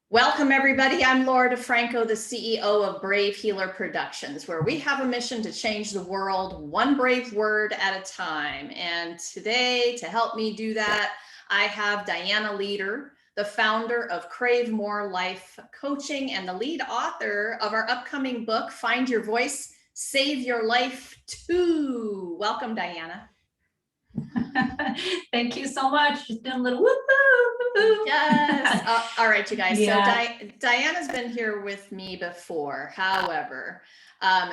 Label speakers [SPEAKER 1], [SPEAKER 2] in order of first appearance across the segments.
[SPEAKER 1] Welcome, everybody. I'm Laura DeFranco, the CEO of Brave Healer Productions, where we have a mission to change the world one brave word at a time. And today, to help me do that, I have Diana Leader, the founder of Crave More Life Coaching and the lead author of our upcoming book, Find Your Voice, Save Your Life Too. Welcome, Diana.
[SPEAKER 2] Thank you so much. Just doing a little whoop-hoo.
[SPEAKER 1] Yes. All right, you guys.
[SPEAKER 2] Yeah.
[SPEAKER 1] So Diana's been here with me before. However,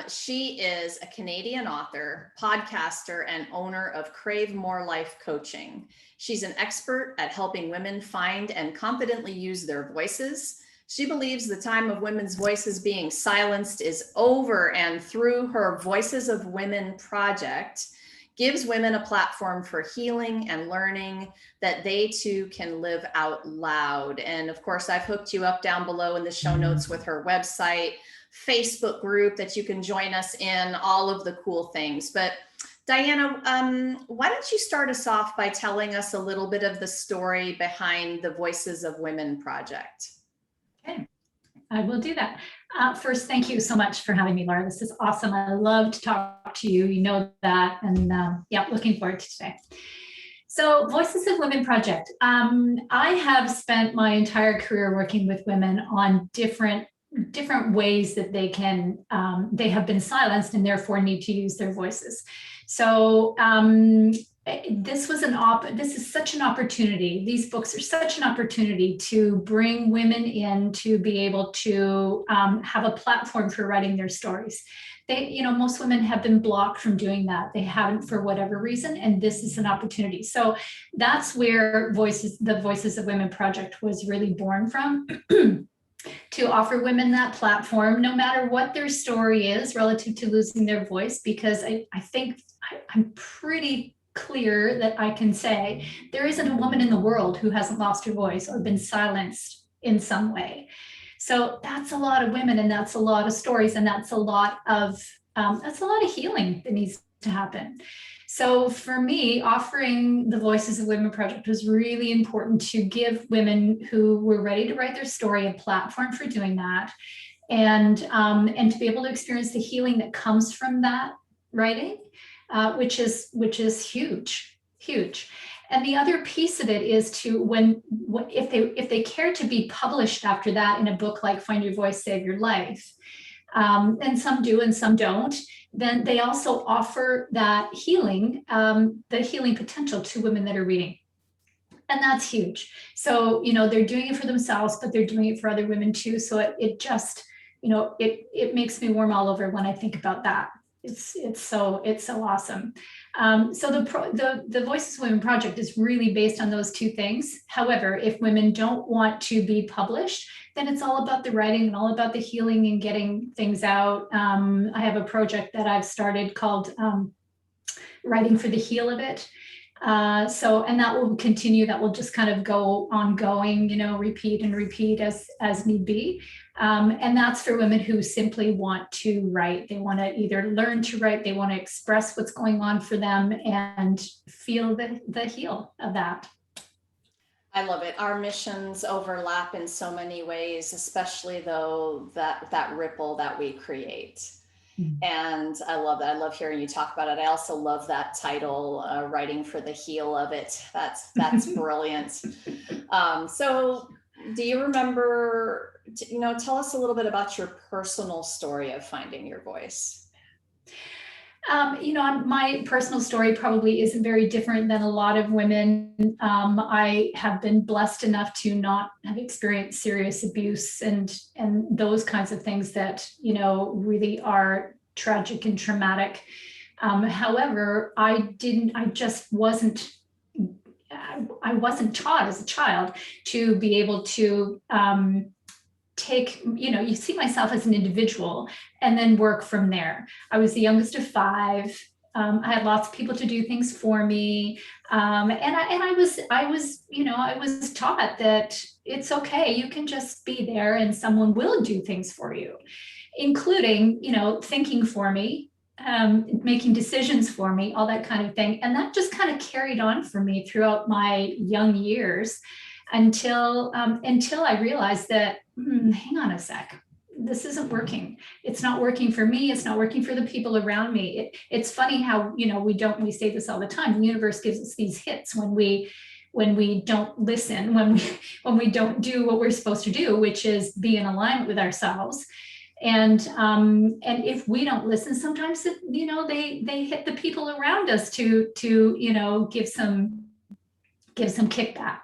[SPEAKER 1] she is a Canadian author, podcaster, and owner of Crave More Life Coaching. She's an expert at helping women find and confidently use their voices. She believes the time of women's voices being silenced is over, and through her Voices of Women project, gives women a platform for healing and learning that they too can live out loud. And of course, I've hooked you up down below in the show notes with her website, Facebook group that you can join us in, all of the cool things. But Diana, why don't you start us off by telling us a little bit of the story behind the Voices of Women project?
[SPEAKER 2] Okay, I will do that. First, thank you so much for having me, Laura. This is awesome. I love to talk to you. You know that. And yeah, looking forward to today. So Voices of Women Project. I have spent my entire career working with women on different ways that they have been silenced and therefore need to use their voices. So this is such an opportunity. These books are such an opportunity to bring women in to be able to have a platform for writing their stories. Most women have been blocked from doing that. They haven't for whatever reason, and this is an opportunity. So that's where the Voices of Women project was really born from. To offer women that platform, no matter what their story is relative to losing their voice, because I think I'm pretty clear that I can say there isn't a woman in the world who hasn't lost her voice or been silenced in some way. So that's a lot of women, and that's a lot of stories, and that's a lot of healing that needs to happen. So for me, offering the Voices of Women project was really important to give women who were ready to write their story a platform for doing that, and to be able to experience the healing that comes from that writing, which is huge. And the other piece of it is if they care to be published after that in a book like Find Your Voice, Save Your Life, and some do and some don't, then they also offer that healing, the healing potential to women that are reading. And that's huge. So, they're doing it for themselves, but they're doing it for other women too. So it just, it makes me warm all over when I think about that. It's so awesome. So the Voices of Women project is really based on those two things. However, if women don't want to be published, then it's all about the writing and all about the healing and getting things out. I have a project that I've started called Writing for the Heal of It. And that will continue. That will just kind of go ongoing, repeat and repeat as need be. And that's for women who simply want to write. They want to either learn to write, they want to express what's going on for them and feel the heal of that.
[SPEAKER 1] I love it. Our missions overlap in so many ways, especially though that ripple that we create. Mm-hmm. And I love that. I love hearing you talk about it. I also love that title, Writing for the Heal of It. That's brilliant. So do you remember, tell us a little bit about your personal story of finding your voice.
[SPEAKER 2] My personal story probably isn't very different than a lot of women. I have been blessed enough to not have experienced serious abuse and those kinds of things that, really are tragic and traumatic. However, I wasn't taught as a child to be able to you see myself as an individual and then work from there. I was the youngest of 5. I had lots of people to do things for me. And I was taught that it's okay. You can just be there and someone will do things for you, including, thinking for me, making decisions for me, all that kind of thing. And that just kind of carried on for me throughout my young years until I realized that hang on a sec. This isn't working. It's not working for me. It's not working for the people around me. It's funny how, we say this all the time. The universe gives us these hits when we don't listen, when we don't do what we're supposed to do, which is be in alignment with ourselves. And if we don't listen, sometimes they hit the people around us to give some kickback.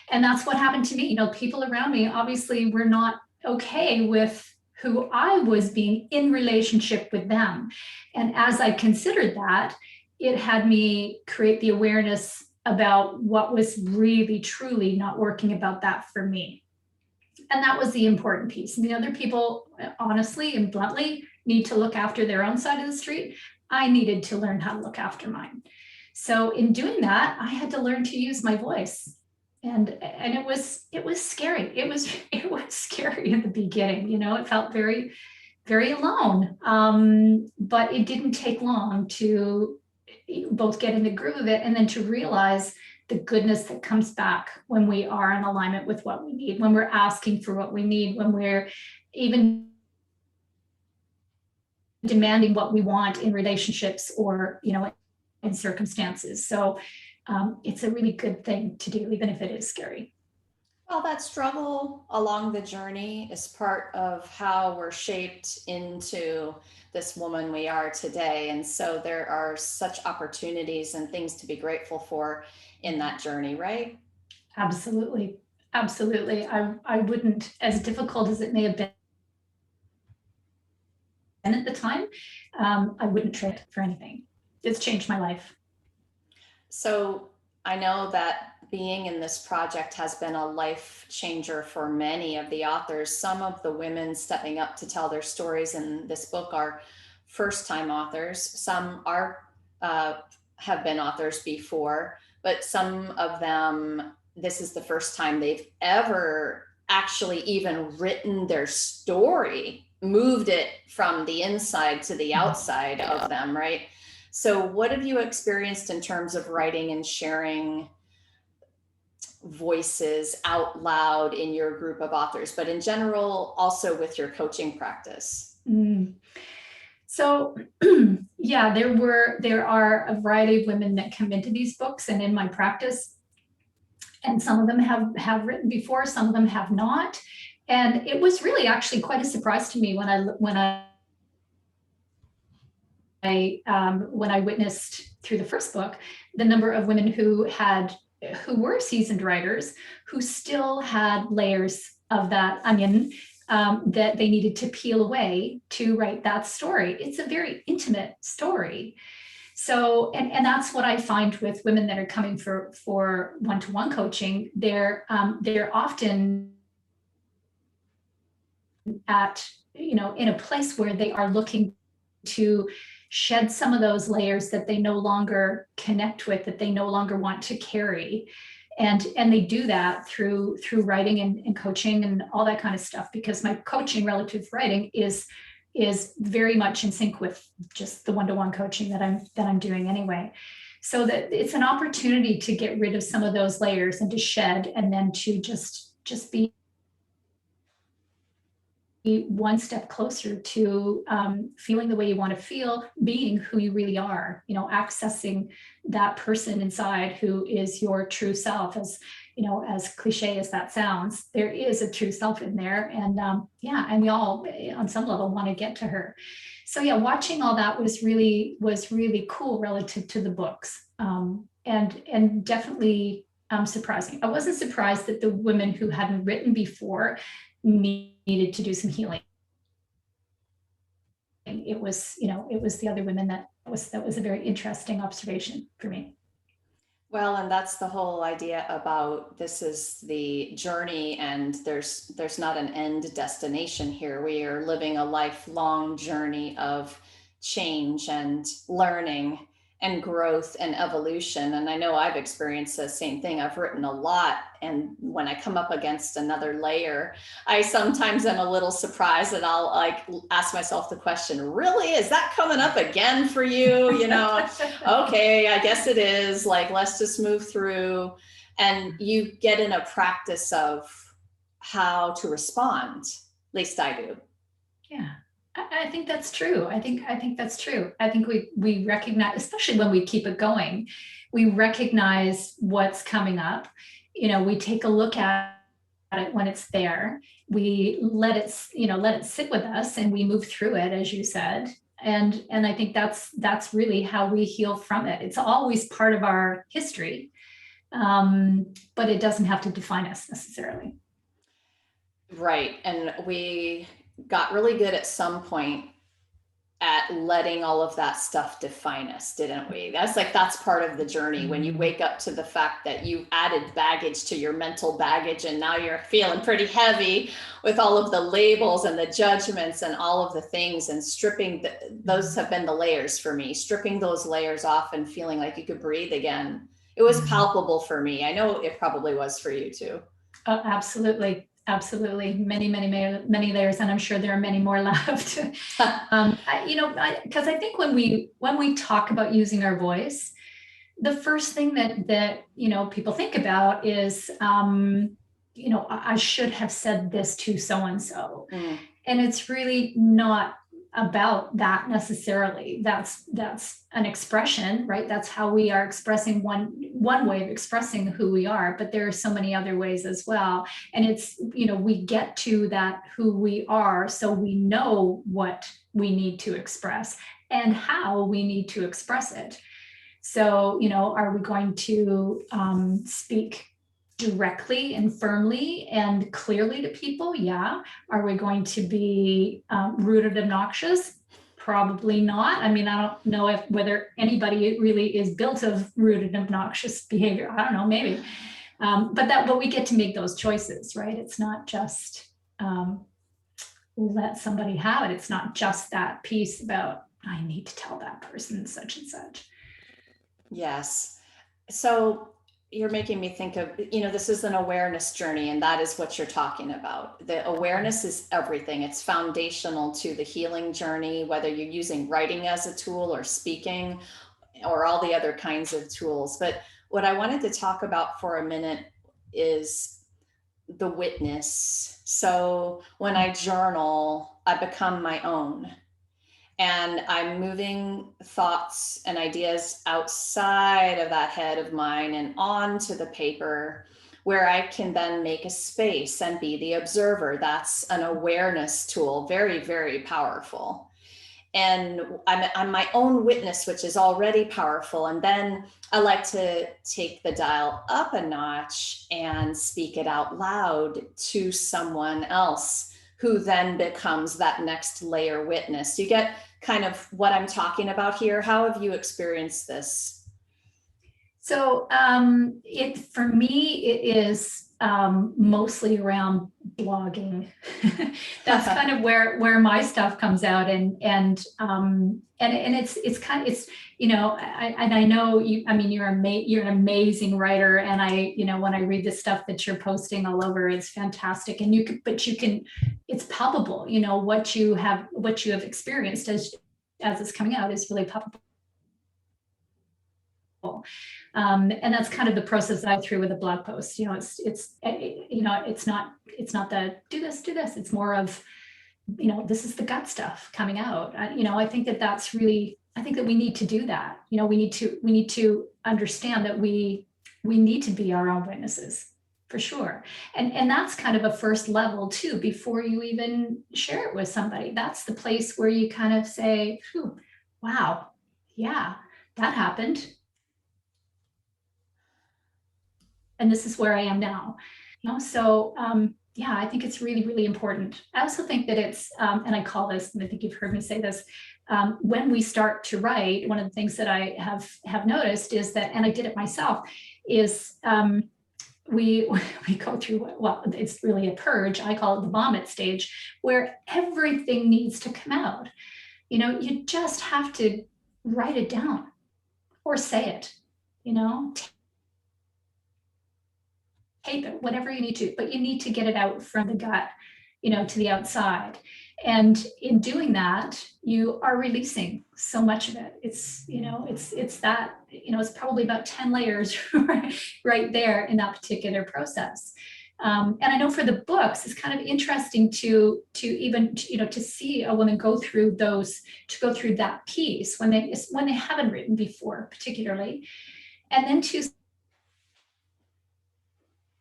[SPEAKER 2] And that's what happened to me. People around me obviously were not okay with who I was being in relationship with them. And as I considered that, it had me create the awareness about what was really, truly not working about that for me. And that was the important piece. And the other people, honestly and bluntly, need to look after their own side of the street. I needed to learn how to look after mine. So in doing that, I had to learn to use my voice. And it was scary. It was scary in the beginning. It felt very, very alone. But it didn't take long to both get in the groove of it and then to realize the goodness that comes back when we are in alignment with what we need, when we're asking for what we need, when we're even demanding what we want in relationships or, in circumstances. So it's a really good thing to do, even if it is scary.
[SPEAKER 1] Well, that struggle along the journey is part of how we're shaped into this woman we are today. And so there are such opportunities and things to be grateful for in that journey, right?
[SPEAKER 2] Absolutely. Absolutely. I wouldn't, as difficult as it may have been at the time, I wouldn't trade it for anything. It's changed my life.
[SPEAKER 1] So I know that being in this project has been a life changer for many of the authors. Some of the women stepping up to tell their stories in this book are first-time authors. Some have been authors before, but some of them, this is the first time they've ever actually even written their story, moved it from the inside to the outside of them, right? So what have you experienced in terms of writing and sharing voices out loud in your group of authors, but in general, also with your coaching practice?
[SPEAKER 2] So yeah, there are a variety of women that come into these books and in my practice, and some of them have written before, some of them have not. And it was really actually quite a surprise to me when I witnessed through the first book the number of women who were seasoned writers who still had layers of that onion that they needed to peel away to write that story. It's a very intimate story. So, and that's what I find with women that are coming for one-to-one coaching. They're often at, in a place where they are looking to shed some of those layers that they no longer connect with, that they no longer want to carry. And they do that through writing and coaching and all that kind of stuff, because my coaching relative to writing is very much in sync with just the one-to-one coaching that I'm doing anyway. So that it's an opportunity to get rid of some of those layers and to shed, and then to just be one step closer to feeling the way you want to feel, being who you really are, accessing that person inside who is your true self. As cliche as that sounds, there is a true self in there. And and we all on some level want to get to her. So yeah, watching all that was really cool relative to the books, and definitely surprising. I wasn't surprised that the women who hadn't written before needed to do some healing. It was the other women that was a very interesting observation for me.
[SPEAKER 1] Well, and that's the whole idea about this is the journey, and there's not an end destination here. We are living a lifelong journey of change and learning and growth and evolution. And I know I've experienced the same thing. I've written a lot, and when I come up against another layer, I sometimes am a little surprised, and I'll ask myself the question, really, is that coming up again for you? Okay, I guess it is. Let's just move through. And you get in a practice of how to respond. At least I do.
[SPEAKER 2] Yeah, I think that's true. I think that's true. I think we recognize, especially when we keep it going, we recognize what's coming up. We take a look at it when it's there. We let it sit with us, and we move through it, as you said. And I think that's really how we heal from it. It's always part of our history, but it doesn't have to define us necessarily.
[SPEAKER 1] Right. And we got really good at some point at letting all of that stuff define us, didn't we? That's part of the journey, when you wake up to the fact that you added baggage to your mental baggage, and now you're feeling pretty heavy with all of the labels and the judgments and all of the things, and stripping those have been the layers for me, stripping those layers off and feeling like you could breathe again. It was palpable for me. I know it probably was for you too.
[SPEAKER 2] Oh, absolutely. Absolutely. Many layers. And I'm sure there are many more left. Because I think when we talk about using our voice, the first thing that people think about is, I should have said this to so-and-so. And it's really not about that necessarily. That's an expression, right? That's how we are expressing one way of expressing who we are, but there are so many other ways as well. And it's, we get to that who we are, so we know what we need to express and how we need to express it. So, are we going to speak directly and firmly and clearly to people? Yeah. Are we going to be rude and obnoxious? Probably not. I mean, I don't know whether anybody really is built of rude and obnoxious behavior. I don't know, maybe. But we get to make those choices, right? It's not just let somebody have it. It's not just that piece about, I need to tell that person such and such.
[SPEAKER 1] Yes. So you're making me think of, this is an awareness journey, and that is what you're talking about. The awareness is everything. It's foundational to the healing journey, whether you're using writing as a tool or speaking or all the other kinds of tools. But what I wanted to talk about for a minute is the witness. So when I journal, I become my own. And I'm moving thoughts and ideas outside of that head of mine and onto the paper, where I can then make a space and be the observer. That's an awareness tool, very, very powerful. And I'm my own witness, which is already powerful. And then I like to take the dial up a notch and speak it out loud to someone else, who then becomes that next layer witness. You get kind of what I'm talking about here. How have you experienced this?
[SPEAKER 2] So for me, it is mostly around blogging. That's kind of where my stuff comes out, and it's kind of, I know you. I mean, you're an amazing writer, and when I read the stuff that you're posting all over, it's fantastic. And it's palpable. What you have experienced as it's coming out is really palpable. And that's kind of the process I threw with a blog post. It's not the do this. It's more of, this is the gut stuff coming out. I think that's really, I think that we need to do that. We need to understand that we need to be our own witnesses, for sure. And that's kind of a first level too, before you even share it with somebody. That's the place where you kind of say, wow, yeah, that happened. And this is where I am now. So I think it's really, really important. I also think that it's, and I call this, and I think you've heard me say this, when we start to write, one of the things that I have noticed is that, and I did it myself, is we go through, it's really a purge. I call it the vomit stage, where everything needs to come out. You just have to write it down or say it, tape it, whatever you need to, but you need to get it out from the gut, to the outside. And in doing that, you are releasing so much of it. It's probably about 10 layers right there in that particular process. And I know for the books, it's kind of interesting to even, to see a woman go through that piece when they haven't written before, particularly, and then to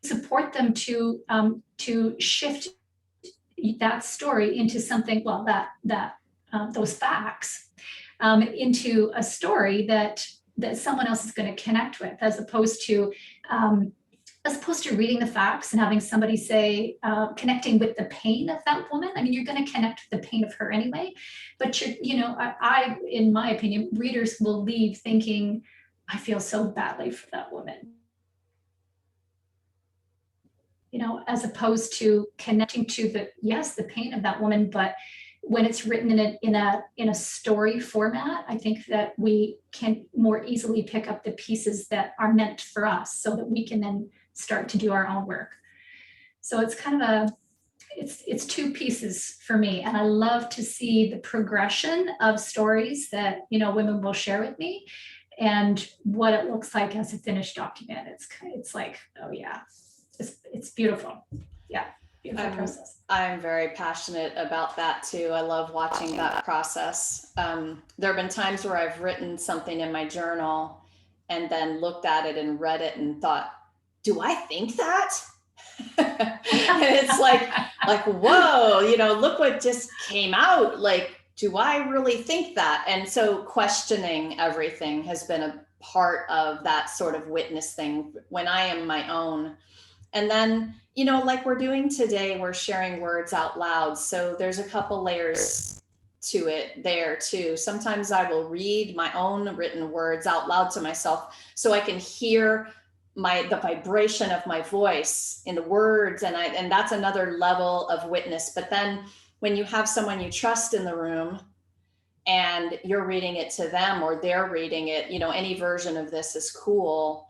[SPEAKER 2] support them to shift that story into something, well, those facts into a story that someone else is going to connect with, as opposed to reading the facts and having somebody say, connecting with the pain of that woman. I mean, you're going to connect with the pain of her anyway, but I, in my opinion, readers will leave thinking, I feel so badly for that woman. As opposed to connecting to the pain of that woman, but when it's written in a story format, I think that we can more easily pick up the pieces that are meant for us, so that we can then start to do our own work. So it's kind of it's two pieces for me, and I love to see the progression of stories that women will share with me, and what it looks like as a finished document. It's like, oh yeah. It's beautiful. Yeah, beautiful process.
[SPEAKER 1] I'm very passionate about that too. I love watching that process. There have been times where I've written something in my journal and then looked at it and read it and thought, do I think that? And it's like, whoa, look what just came out. Like, do I really think that? And so questioning everything has been a part of that sort of witness thing when I am my own. And then, like we're doing today, we're sharing words out loud. So there's a couple layers to it there too. Sometimes I will read my own written words out loud to myself so I can hear the vibration of my voice in the words. And that's another level of witness. But then when you have someone you trust in the room and you're reading it to them, or they're reading it, any version of this is cool.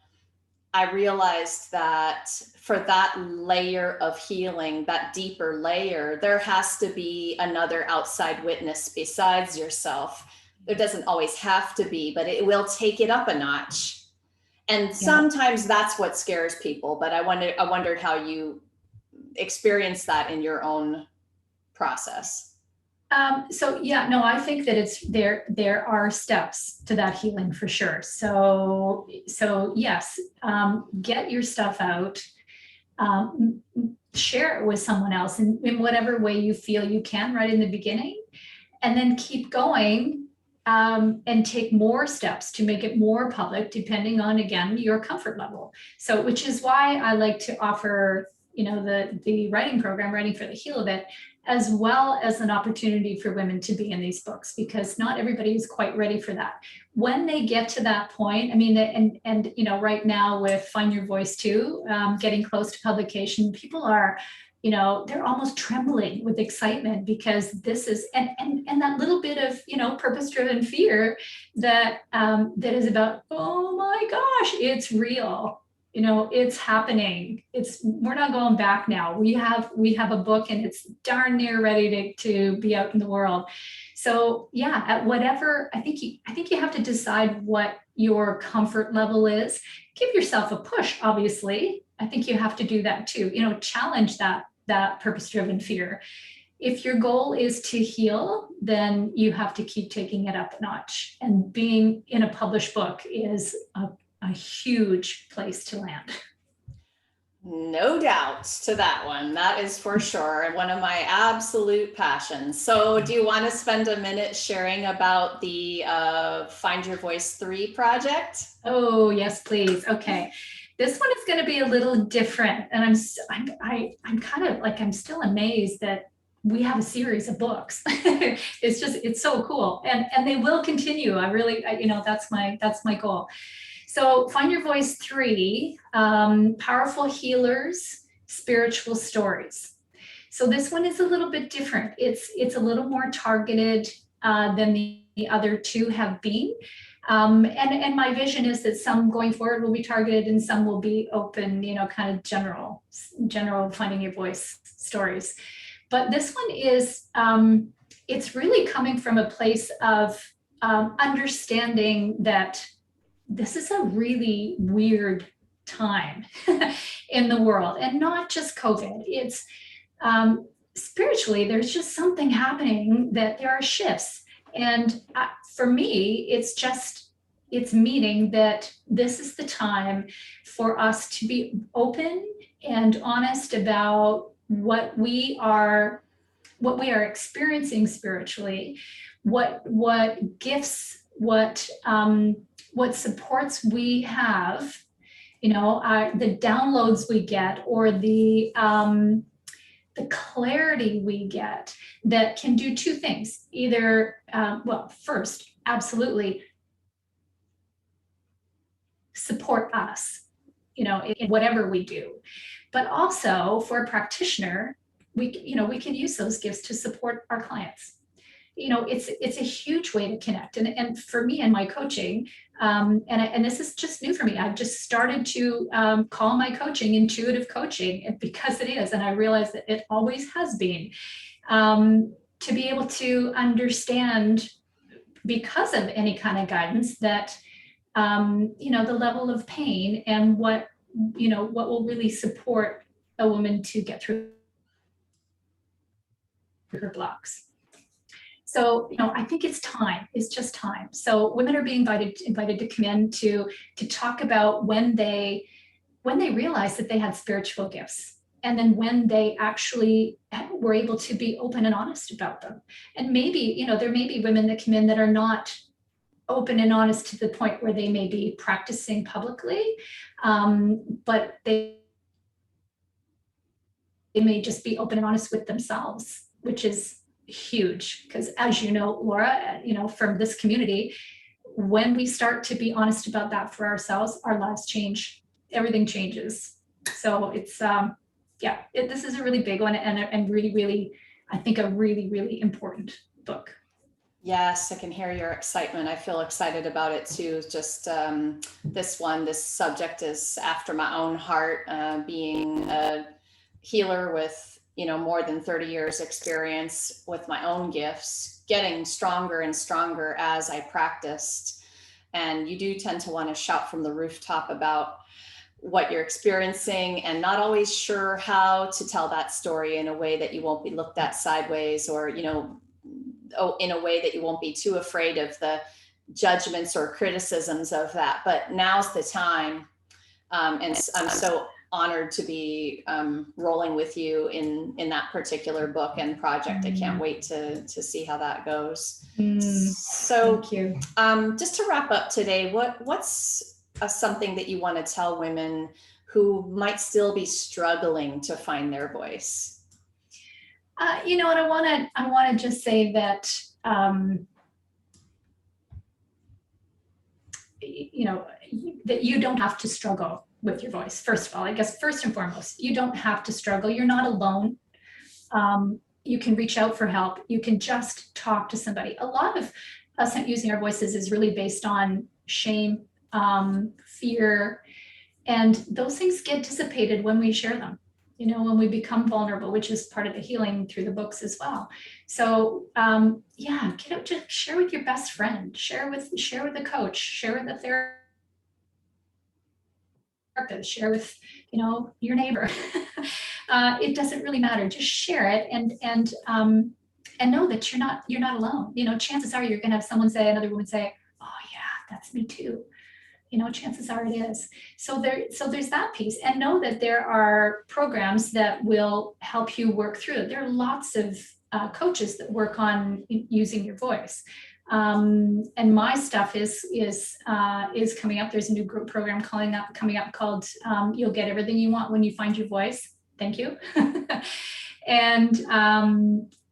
[SPEAKER 1] I realized that for that layer of healing, that deeper layer, there has to be another outside witness besides yourself. There doesn't always have to be, but it will take it up a notch. And sometimes that's what scares people. But I wondered how you experienced that in your own process.
[SPEAKER 2] I think that there are steps to that healing for sure. So yes, get your stuff out, share it with someone else in whatever way you feel you can right in the beginning, and then keep going, and take more steps to make it more public, depending on, again, your comfort level. So, which is why I like to offer, the writing program, Writing for the Heal of It, as well as an opportunity for women to be in these books, because not everybody is quite ready for that. When they get to that point, I mean, and right now with Find Your Voice too, getting close to publication, people are, they're almost trembling with excitement, because this is, and that little bit of, purpose-driven fear that is about, oh my gosh, it's real. It's happening. We're not going back now. We have a book, and it's darn near ready to be out in the world. So yeah, at whatever, I think you have to decide what your comfort level is. Give yourself a push, obviously. I think you have to do that too. Challenge that purpose-driven fear. If your goal is to heal, then you have to keep taking it up a notch. And being in a published book is a huge place to land.
[SPEAKER 1] No doubts to that one. That is for sure one of my absolute passions. So do you want to spend a minute sharing about the Find Your Voice 3 project?
[SPEAKER 2] Oh, yes, please. Okay. This one is going to be a little different. And I'm kind of like, I'm still amazed that we have a series of books. It's so cool. And they will continue. That's my goal. So Find Your Voice 3, Powerful Healers, Spiritual Stories. So this one is a little bit different. It's a little more targeted than the other two have been. And my vision is that some going forward will be targeted and some will be open, kind of general Finding Your Voice stories. But this one is, it's really coming from a place of understanding that this is a really weird time in the world, and not just COVID. It's spiritually, there's just something happening, that there are shifts. And for me, it's meaning that this is the time for us to be open and honest about what we are experiencing spiritually, what gifts, what supports we have, the downloads we get, or the clarity we get, that can do two things. Either, first, absolutely support us, in whatever we do. But also, for a practitioner, we can use those gifts to support our clients. It's a huge way to connect. And for me and my coaching, and this is just new for me, I've just started to call my coaching intuitive coaching, because it is, and I realize that it always has been, to be able to understand, because of any kind of guidance, that the level of pain, and what will really support a woman to get through her blocks. So, I think it's time. It's just time. So women are being invited to come in to talk about when they realized that they had spiritual gifts, and then when they actually were able to be open and honest about them. And maybe, there may be women that come in that are not open and honest to the point where they may be practicing publicly, but they may just be open and honest with themselves, which is huge. Because as you know, Laura, from this community, when we start to be honest about that for ourselves, our lives change. Everything changes. So it's, this is a really big one, and really, really, I think, a really, really important book.
[SPEAKER 1] Yes, I can hear your excitement. I feel excited about it too. Just this subject is after my own heart, being a healer with, more than 30 years experience with my own gifts, getting stronger and stronger as I practiced. And you do tend to want to shout from the rooftop about what you're experiencing, and not always sure how to tell that story in a way that you won't be looked at sideways, or, in a way that you won't be too afraid of the judgments or criticisms of that. But now's the time. And I'm so honored to be rolling with you in that particular book and project. I can't wait to see how that goes. So
[SPEAKER 2] thank you.
[SPEAKER 1] Just to wrap up today, what's something that you want to tell women who might still be struggling to find their voice?
[SPEAKER 2] And I want to just say that, that you don't have to struggle with your voice. First of all, I guess, first and foremost, you don't have to struggle. You're not alone. You can reach out for help. You can just talk to somebody. A lot of us using our voices is really based on shame, fear, and those things get dissipated when we share them. When we become vulnerable, which is part of the healing through the books as well. So get out to share with your best friend, share with a coach, share with a therapist, share with, your neighbor. It doesn't really matter. Just share it, and know that you're not alone. Chances are you're going to have another woman say, "Oh yeah, that's me too." Chances are it is. So there's that piece, and know that there are programs that will help you work through it. There are lots of coaches that work on using your voice. And my stuff is coming up. There's a new group program coming up called You'll Get Everything You Want When You Find Your Voice. Thank you.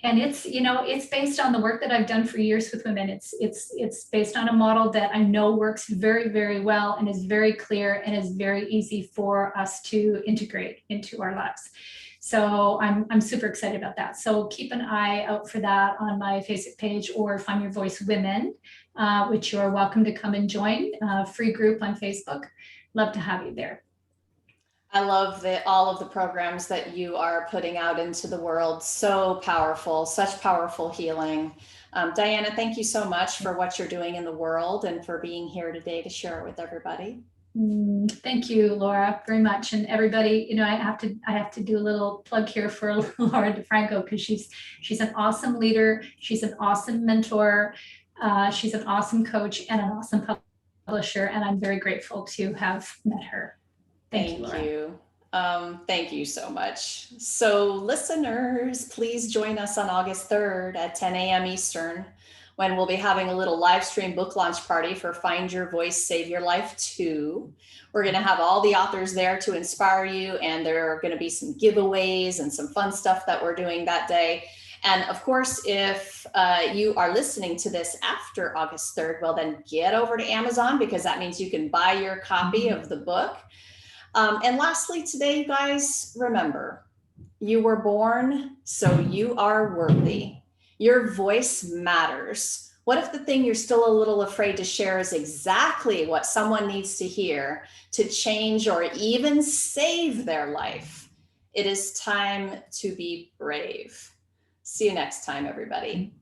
[SPEAKER 2] And it's, it's based on the work that I've done for years with women. It's based on a model that I know works very, very well, and is very clear, and is very easy for us to integrate into our lives. So I'm super excited about that. So keep an eye out for that on my Facebook page, or Find Your Voice Women, which you are welcome to come and join. Free group on Facebook. Love to have you there.
[SPEAKER 1] I love all of the programs that you are putting out into the world. So powerful, such powerful healing. Diana, thank you so much for what you're doing in the world, and for being here today to share it with everybody.
[SPEAKER 2] Thank you, Laura, very much. And everybody, you know, I have to do a little plug here for Laura DeFranco, because she's an awesome leader. She's an awesome mentor. She's an awesome coach and an awesome publisher. And I'm very grateful to have met her. Thank you, Laura.
[SPEAKER 1] Thank you so much. So listeners, please join us on August 3rd at 10 a.m. Eastern, when we'll be having a little live stream book launch party for Find Your Voice, Save Your Life 2. We're going to have all the authors there to inspire you, and there are going to be some giveaways and some fun stuff that we're doing that day. And of course, if you are listening to this after August 3rd, well, then get over to Amazon, because that means you can buy your copy of the book. And lastly, today, you guys, remember, you were born, so you are worthy. Your voice matters. What if the thing you're still a little afraid to share is exactly what someone needs to hear to change or even save their life? It is time to be brave. See you next time, everybody.